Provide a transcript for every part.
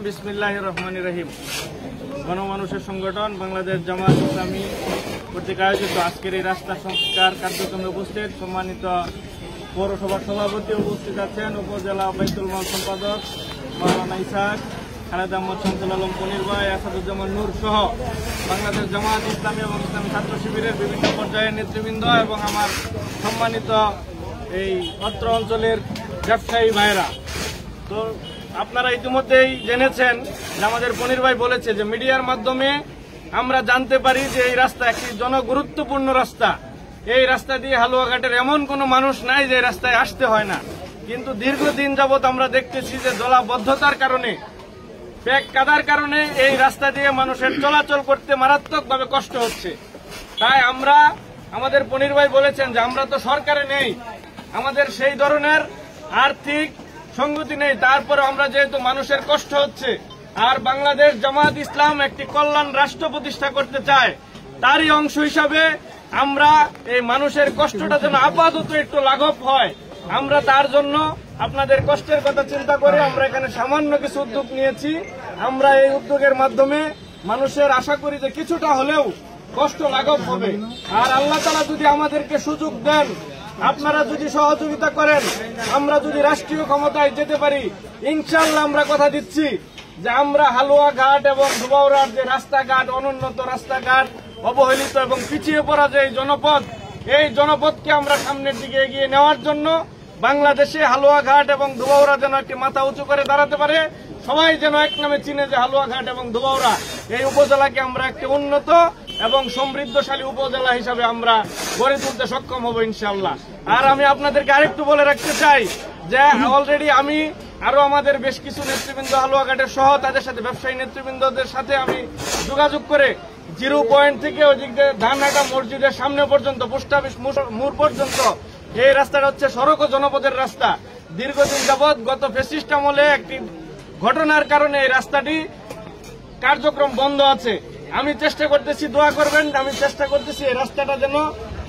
বিসমিল্লাহির রহমানির রহিম। গণমানুষের সংগঠন বাংলাদেশ জামাত ইসলামী কর্তৃক আয়োজিত আজকের এই রাস্তা সংস্কার কার্যক্রমে উপস্থিত সম্মানিত পৌরসভার সভাপতি উপস্থিত আছেন, উপজেলা বাইতুল মাল সম্পাদক মাওলানা ইসাক, খালেদ আহমদ, শামসুল আলম পনির ভাই, আসাদুজ্জামান নূর সহ বাংলাদেশ জামাত ইসলামী এবং ইসলামী ছাত্র শিবিরের বিভিন্ন পর্যায়ের নেতৃবৃন্দ এবং আমার সম্মানিত এই অত্র অঞ্চলের ব্যবসায়ী ভাইরা। তো আপনারা ইতিমধ্যেই জেনেছেন যে আমাদের পনির ভাই বলেছে যে মিডিয়ার মাধ্যমে আমরা জানতে পারি যে এই রাস্তা একটি জনগুরুত্বপূর্ণ রাস্তা। এই রাস্তা দিয়ে হালুয়াঘাটের এমন কোনো মানুষ নাই যে রাস্তায় আসতে হয় না, কিন্তু দীর্ঘদিন যাবৎ আমরা দেখতেছি যে জলাবদ্ধতার কারণে, প্যাক কাদার কারণে এই রাস্তা দিয়ে মানুষের চলাচল করতে মারাত্মকভাবে কষ্ট হচ্ছে। তাই আমাদের পনির ভাই বলেছেন যে আমরা তো সরকারে নেই, আমাদের সেই ধরনের আর্থিক সংগতি নেই, তারপরে আমরা যেহেতু মানুষের কষ্ট হচ্ছে আর বাংলাদেশ জামাত ইসলাম একটি কল্যাণ রাষ্ট্র প্রতিষ্ঠা করতে চায়, তারই অংশ হিসাবে আমরা এই মানুষের কষ্টটা যেন আপাতত একটু লাঘব হয়, আমরা তার জন্য আপনাদের কষ্টের কথা চিন্তা করে আমরা এখানে সামান্য কিছু উদ্যোগ নিয়েছি। আমরা এই উদ্যোগের মাধ্যমে মানুষের আশা করি যে কিছুটা হলেও কষ্ট লাঘব হবে। আর আল্লাহ তাআলা যদি আমাদেরকে সুযোগ দেন, আপনারা যদি সহযোগিতা করেন, আমরা যদি রাষ্ট্রীয় ক্ষমতায় যেতে পারি, ইনশাআল্লাহ আমরা কথা দিচ্ছি যে আমরা হালুয়াঘাট এবং ধুবাউড়ার যে রাস্তাঘাট, অনুন্নত রাস্তাঘাট, অবহেলিত এবং পিছিয়ে পড়া যে জনপদ, এই জনপদকে আমরা সামনের দিকে এগিয়ে নেওয়ার জন্য বাংলাদেশে হালুয়াঘাট এবং ধুবাউড়া যেন একটি মাথা উঁচু করে দাঁড়াতে পারে, সবাই যেন এক নামে চিনে যে হালুয়াঘাট এবং ধুবাউড়া এই উপজেলাকে আমরা একটি উন্নত এবং সমৃদ্ধশালী উপজেলা হিসাবে আমরা গড়ে তুলতে সক্ষম হব ইনশাআল্লাহ। আর আমি আপনাদেরকে আরেকটু বলে রাখতে চাই যে অলরেডি আমি আরো আমাদের বেশ কিছু নেতৃবৃন্দ হালুয়াঘাটের সহ তাদের সাথে ব্যবসায়ী নেতৃবৃন্দদের সাথে আমি যোগাযোগ করে 0 পয়েন্ট থেকে ওইদিক দিয়ে ধানহাটা মসজিদের সামনে পর্যন্ত, পোস্ট অফিস মোড় পর্যন্ত এই রাস্তাটা হচ্ছে সড়ক ও জনপদের রাস্তা। দীর্ঘদিন যাবৎ গত ফ্যাসিস্ট আমলে একটি ঘটনার কারণে এই রাস্তাটি কার্যক্রম বন্ধ আছে। আমি চেষ্টা করতেছি, দোয়া করবেন, আমি চেষ্টা করতেছি এই রাস্তাটা যেন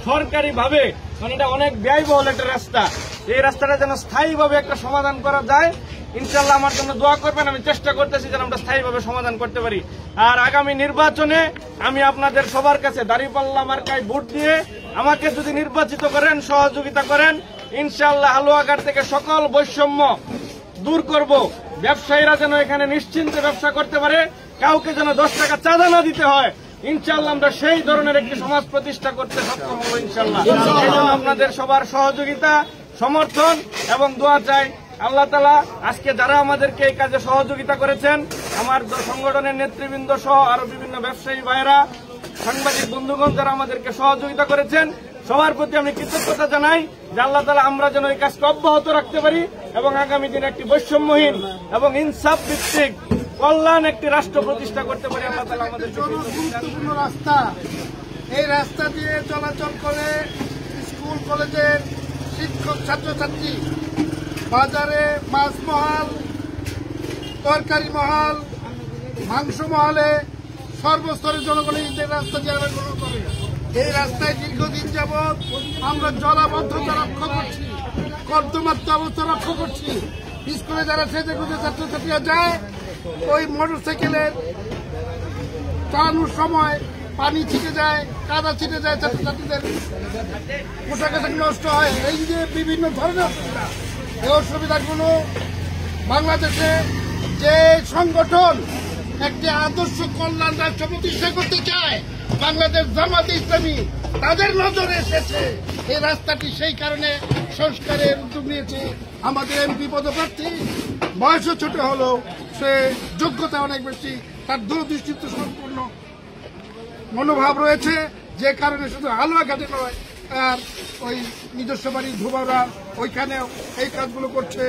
সরকারিভাবে, মানে এটা অনেক ব্যয়বহুল একটা রাস্তা, এই রাস্তাটা যেন স্থায়ীভাবে একটা সমাধান করা যায়। ইনশাআল্লাহ আমার জন্য দোয়া করবেন, আমি চেষ্টা করতেছি যেন আমরা স্থায়ীভাবে সমাধান করতে পারি। আর আগামী নির্বাচনে আমি আপনাদের সবার কাছে দাঁড়িপাল্লা মার্কায় ভোট দিয়ে আমাকে যদি নির্বাচিত করেন, সহযোগিতা করেন, ইনশাআল্লাহ হালুয়াঘাট থেকে সকল বৈষম্য দূর করব। ব্যবসায়ীরা যেন এখানে নিশ্চিন্তে ব্যবসা করতে পারে, কাউকে যেন 10 টাকা চাঁদা না দিতে হয়। ইনশাআল্লাহ আমরা সেই ধরনের একটি সমাজ প্রতিষ্ঠা করতে সক্ষম হব ইনশাআল্লাহ। এই জন্য আপনাদের সবার সহযোগিতা, সমর্থন এবং দোয়া চাই। আল্লাহ তাআলা আজকে যারা আমাদেরকে এই কাজে সহযোগিতা করেছেন, আমার সংগঠনের নেতৃবৃন্দ সহ আরো বিভিন্ন ব্যবসায়ী ভাইয়েরা, সাংবাদিক বন্ধুগণ যারা আমাদেরকে সহযোগিতা করেছেন, সবার প্রতি আমি কৃতজ্ঞতা জানাই যে আল্লাহ তাআলা আমরা যেন এই কাজকে অব্যাহত রাখতে পারি এবং আগামী দিনে একটি বৈষম্যহীন এবং ইনসাফ ভিত্তিক কল্যাণ একটি রাষ্ট্র প্রতিষ্ঠা করতে পারি। আল্লাহ তাআলা আমাদের গুরুত্বপূর্ণ রাস্তা, এই রাস্তা দিয়ে চলাচল করে স্কুল কলেজের শিক্ষক ছাত্রছাত্রী, বাজারে মাছ মহল, তরকারি মহল, মাংস মহলে সর্বস্তরের জনগণ এই রাস্তা দিয়ে গ্রহণ করে। এই রাস্তায় দীর্ঘদিন যাবৎ আমরা জলাবদ্ধতা রক্ষা করছি, কর্দমাক্ত অবস্থা রক্ষা করছি। স্কুলে যারা সেজে গুজে ছাত্রছাত্রীরা যায়, ওই মোটরসাইকেলের চালানোর সময় পানি ছিটে যায়, কাদা ছিটে যায়, ছাত্রছাত্রীদের পোশাক আশাক নষ্ট হয়। এই যে বিভিন্ন ধরনের অসুবিধা, এই অসুবিধাগুলো বাংলাদেশে যে সংগঠন একটি আদর্শ কল্যাণ রাষ্ট্র প্রতিষ্ঠা করতে চায়, বাংলাদেশ জামাত ইসলামী, তাদের নজরে এসেছে এই রাস্তাটি, সেই কারণে সংস্কারের উদ্যোগ নিয়েছে। আমাদের এমপি পদপ্রার্থী বয়সও ছোট হলেও সে যোগ্যতা অনেক বেশি, তার দূরদৃষ্টিত্ব সম্পূর্ণ মনোভাব রয়েছে, যে কারণে শুধু হালুয়াঘাটে নয়, আর ওই নিজস্ব বাড়ি ধুবাউড়া ওইখানেও এই কাজগুলো করছে।